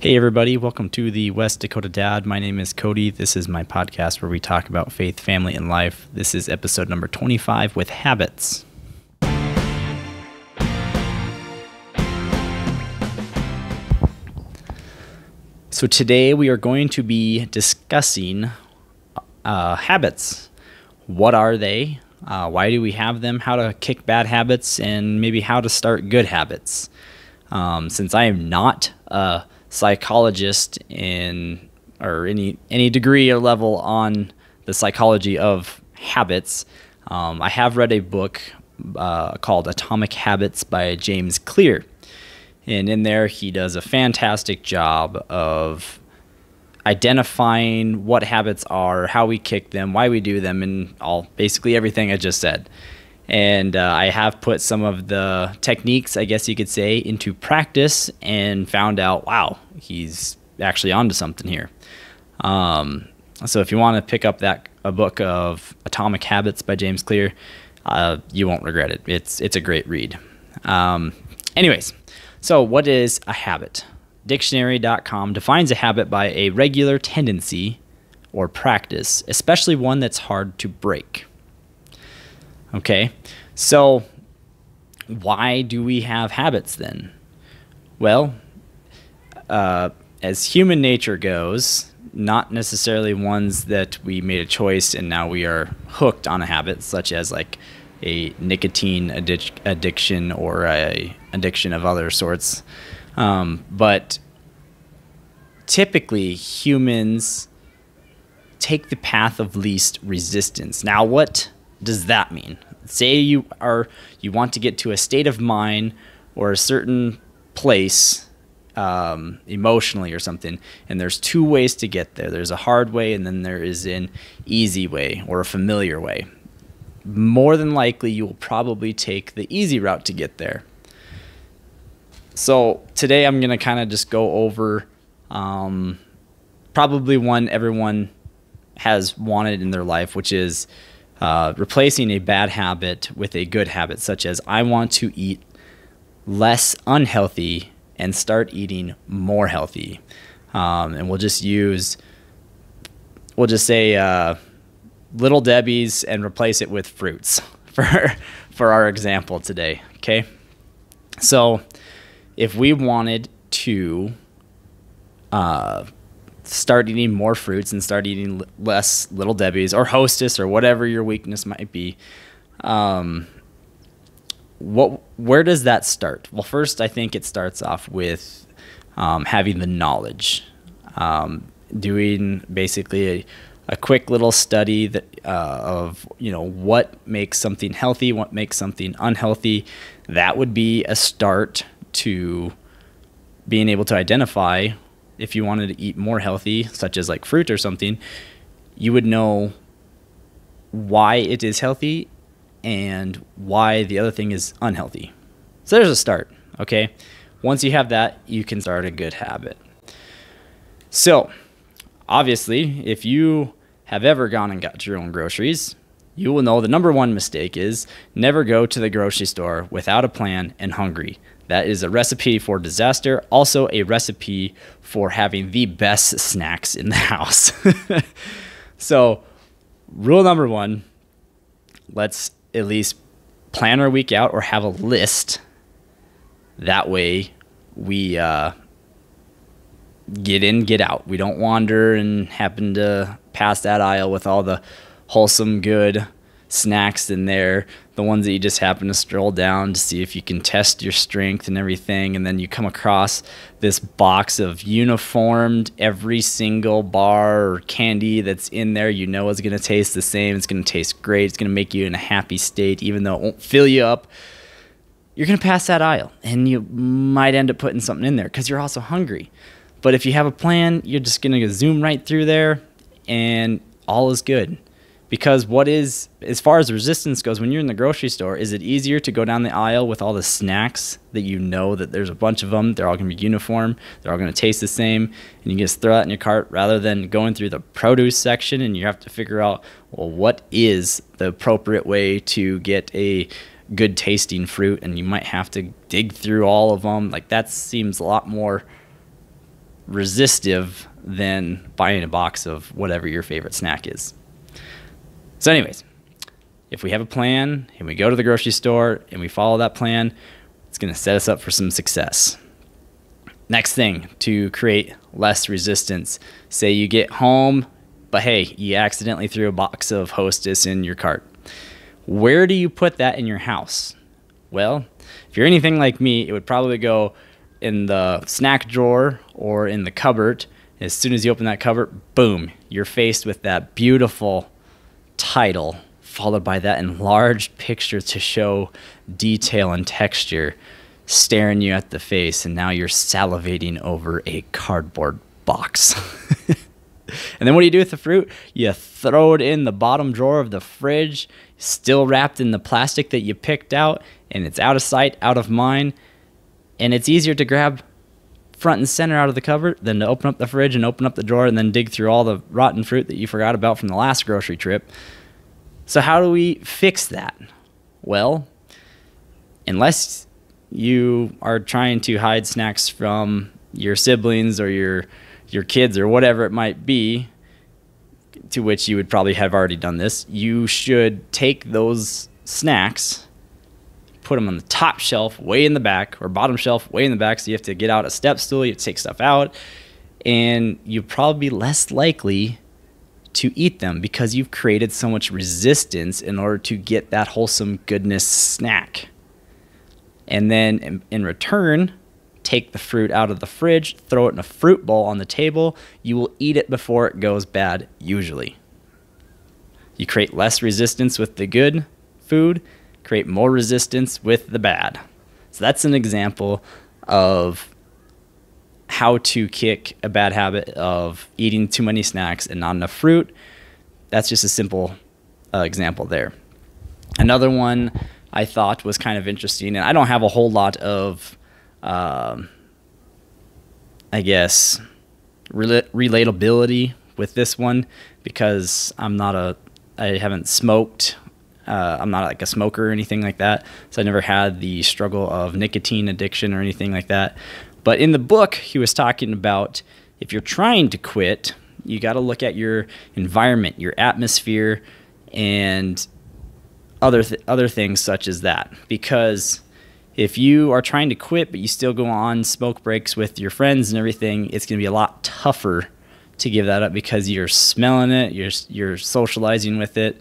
Hey everybody, welcome to the West Dakota Dad. My name is Cody. This is my podcast where we talk about faith, family, and life. This is episode number 25 with habits. So today we are going to be discussing habits. What are they? Why do we have them? How to kick bad habits, and maybe how to start good habits. Since I am not a psychologist or any degree or level on the psychology of habits, I have read a book called Atomic Habits by James Clear. And in there, he does a fantastic job of identifying what habits are, how we kick them, why we do them, and basically everything I just said. And I have put some of the techniques, I guess you could say, into practice and found out, wow, he's actually onto something here. So if you want to pick up a book of Atomic Habits by James Clear, you won't regret it. It's a great read. Anyways, so what is a habit? Dictionary.com defines a habit by a regular tendency or practice, especially one that's hard to break. Okay, so why do we have habits then? Well, as human nature goes, not necessarily ones that we made a choice and now we are hooked on a habit, such as like a nicotine addiction or a addiction of other sorts. But typically humans take the path of least resistance. Now, what does that mean? Say you want to get to a state of mind or a certain place emotionally or something, and there's two ways to get there. There's a hard way, and then there is an easy way or a familiar way. More than likely, you will probably take the easy route to get there. So today I'm going to kind of just go over probably one everyone has wanted in their life, which is replacing a bad habit with a good habit, such as I want to eat less unhealthy and start eating more healthy. And we'll just say Little Debbie's and replace it with fruits for our example today. Okay, so if we wanted to start eating more fruits and start eating less Little Debbie's or Hostess or whatever your weakness might be, where does that start? Well, first, I think it starts off with having the knowledge, doing basically a quick little study of what makes something healthy, what makes something unhealthy. That would be a start to being able to identify. If you wanted to eat more healthy, such as like fruit or something, you would know why it is healthy and why the other thing is unhealthy. So there's a start, okay? Once you have that, you can start a good habit. So obviously, if you have ever gone and got your own groceries, you will know the number one mistake is never go to the grocery store without a plan and hungry. That is a recipe for disaster, also a recipe for having the best snacks in the house. So, rule number one, let's at least plan our week out or have a list. That way, we get in, get out. We don't wander and happen to pass that aisle with all the wholesome, good snacks in there, the ones that you just happen to stroll down to see if you can test your strength and everything, and then you come across this box of uniformed every single bar or candy that's in there. You know it's going to taste the same. It's going to taste great. It's going to make you in a happy state, even though it won't fill you up. You're going to pass that aisle, and you might end up putting something in there because you're also hungry. But if you have a plan, you're just going to zoom right through there, and all is good. Because as far as resistance goes, when you're in the grocery store, is it easier to go down the aisle with all the snacks that you know that there's a bunch of them, they're all going to be uniform, they're all going to taste the same, and you just throw that in your cart rather than going through the produce section and you have to figure out, well, what is the appropriate way to get a good tasting fruit, and you might have to dig through all of them. Like, that seems a lot more resistive than buying a box of whatever your favorite snack is. So anyways, if we have a plan and we go to the grocery store and we follow that plan, it's going to set us up for some success. Next thing, to create less resistance. Say you get home, but hey, you accidentally threw a box of Hostess in your cart. Where do you put that in your house? Well, if you're anything like me, it would probably go in the snack drawer or in the cupboard. As soon as you open that cupboard, boom, you're faced with that beautiful title, followed by that enlarged picture to show detail and texture, staring you at the face, and now you're salivating over a cardboard box. And then what do you do with the fruit? You throw it in the bottom drawer of the fridge, still wrapped in the plastic that you picked out, and it's out of sight, out of mind, and it's easier to grab front and center out of the cupboard than to open up the fridge and open up the drawer and then dig through all the rotten fruit that you forgot about from the last grocery trip. So how do we fix that? Well, unless you are trying to hide snacks from your siblings or your kids or whatever it might be, to which you would probably have already done this, you should take those snacks, put them on the top shelf way in the back, or bottom shelf way in the back, so you have to get out a step stool, you have to take stuff out, and you'll probably be less likely to eat them because you've created so much resistance in order to get that wholesome goodness snack. And then in return, take the fruit out of the fridge, throw it in a fruit bowl on the table. You will eat it before it goes bad, usually. You create less resistance with the good food, create more resistance with the bad. So that's an example of how to kick a bad habit of eating too many snacks and not enough fruit. That's just a simple example there. Another one I thought was kind of interesting, and I don't have a whole lot of relatability with this one because I haven't smoked. I'm not like a smoker or anything like that, so I never had the struggle of nicotine addiction or anything like that. But in the book, he was talking about if you're trying to quit, you got to look at your environment, your atmosphere, and other things such as that. Because if you are trying to quit, but you still go on smoke breaks with your friends and everything, it's going to be a lot tougher to give that up because you're smelling it, you're socializing with it,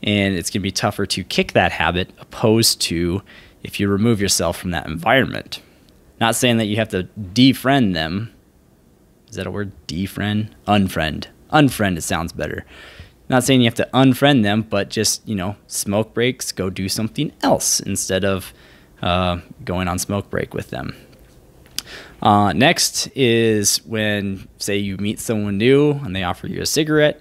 and it's going to be tougher to kick that habit opposed to if you remove yourself from that environment. Not saying that you have to defriend them. Is that a word? Defriend? Unfriend. Unfriend, it sounds better. Not saying you have to unfriend them, but just, smoke breaks, go do something else instead of going on smoke break with them. Next is when, say, you meet someone new and they offer you a cigarette.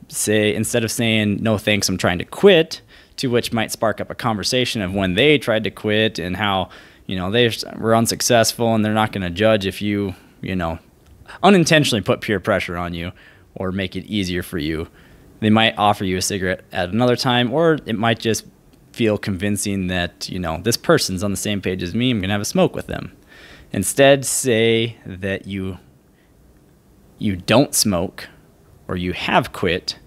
Say, instead of saying, no thanks, I'm trying to quit, to which might spark up a conversation of when they tried to quit and how, they were unsuccessful, and they're not going to judge if you, unintentionally put peer pressure on you or make it easier for you. They might offer you a cigarette at another time, or it might just feel convincing that, this person's on the same page as me, I'm going to have a smoke with them. Instead, say that you don't smoke or you have quit.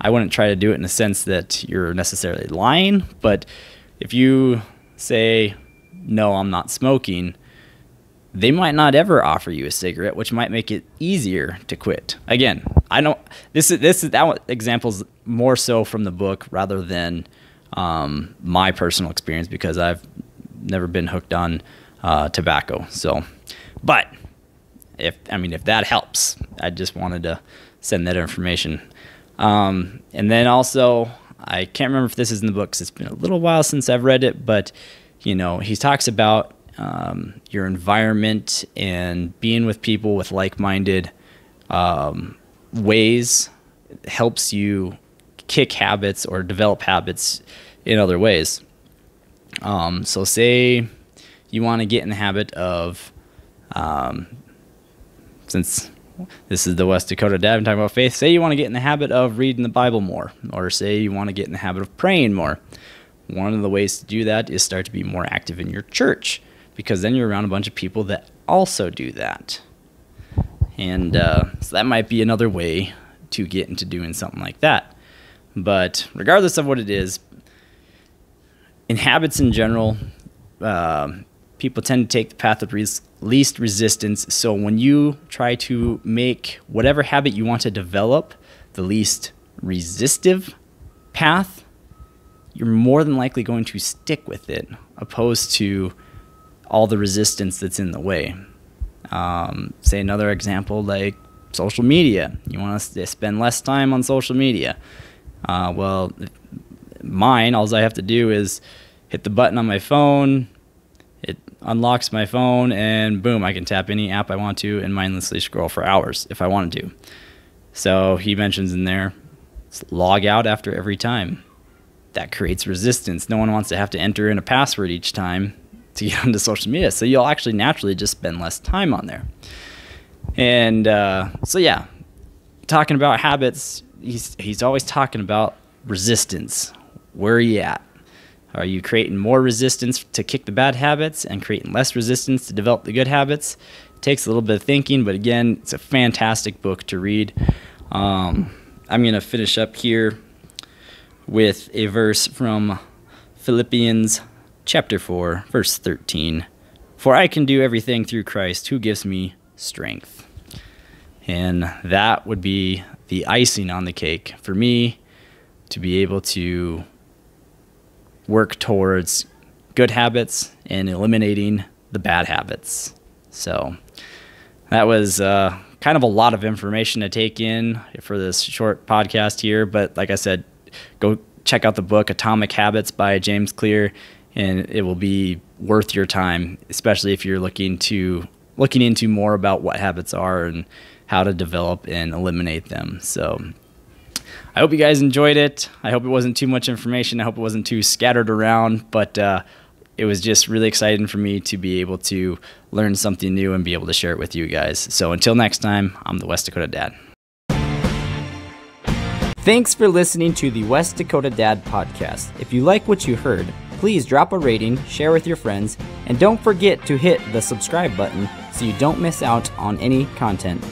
I wouldn't try to do it in the sense that you're necessarily lying, but if you say, no, I'm not smoking, they might not ever offer you a cigarette, which might make it easier to quit. Again, that example's more so from the book rather than my personal experience because I've never been hooked on tobacco. So, but if that helps, I just wanted to send that information. And then also, I can't remember if this is in the book because it's been a little while since I've read it, but he talks about your environment and being with people with like-minded ways helps you kick habits or develop habits in other ways. So say you want to get in the habit of, since this is the West Dakota Dad, I'm talking about faith, say you want to get in the habit of reading the Bible more, or say you want to get in the habit of praying more. One of the ways to do that is start to be more active in your church, because then you're around a bunch of people that also do that. And so that might be another way to get into doing something like that. But regardless of what it is, in habits in general, people tend to take the path of least resistance. So when you try to make whatever habit you want to develop the least resistive path, you're more than likely going to stick with it, opposed to all the resistance that's in the way. Say another example, like social media. You want to spend less time on social media. Well, mine, all I have to do is hit the button on my phone, it unlocks my phone, and boom, I can tap any app I want to and mindlessly scroll for hours if I wanted to. So he mentions in there, log out after every time. That creates resistance. No one wants to have to enter in a password each time to get onto social media. So you'll actually naturally just spend less time on there. And so yeah, talking about habits, he's always talking about resistance. Where are you at? Are you creating more resistance to kick the bad habits and creating less resistance to develop the good habits? It takes a little bit of thinking, but again, it's a fantastic book to read. I'm going to finish up here with a verse from Philippians chapter 4, verse 13. For I can do everything through Christ who gives me strength. And that would be the icing on the cake for me to be able to work towards good habits and eliminating the bad habits. So that was kind of a lot of information to take in for this short podcast here. But like I said, go check out the book Atomic Habits by James Clear, and it will be worth your time, especially if you're looking into more about what habits are and how to develop and eliminate them. So I hope you guys enjoyed it. I hope it wasn't too much information. I hope it wasn't too scattered around, but it was just really exciting for me to be able to learn something new and be able to share it with you guys. So until next time, I'm the West Dakota Dad. Thanks for listening to the West Dakota Dad podcast. If you like what you heard, please drop a rating, share with your friends, and don't forget to hit the subscribe button so you don't miss out on any content.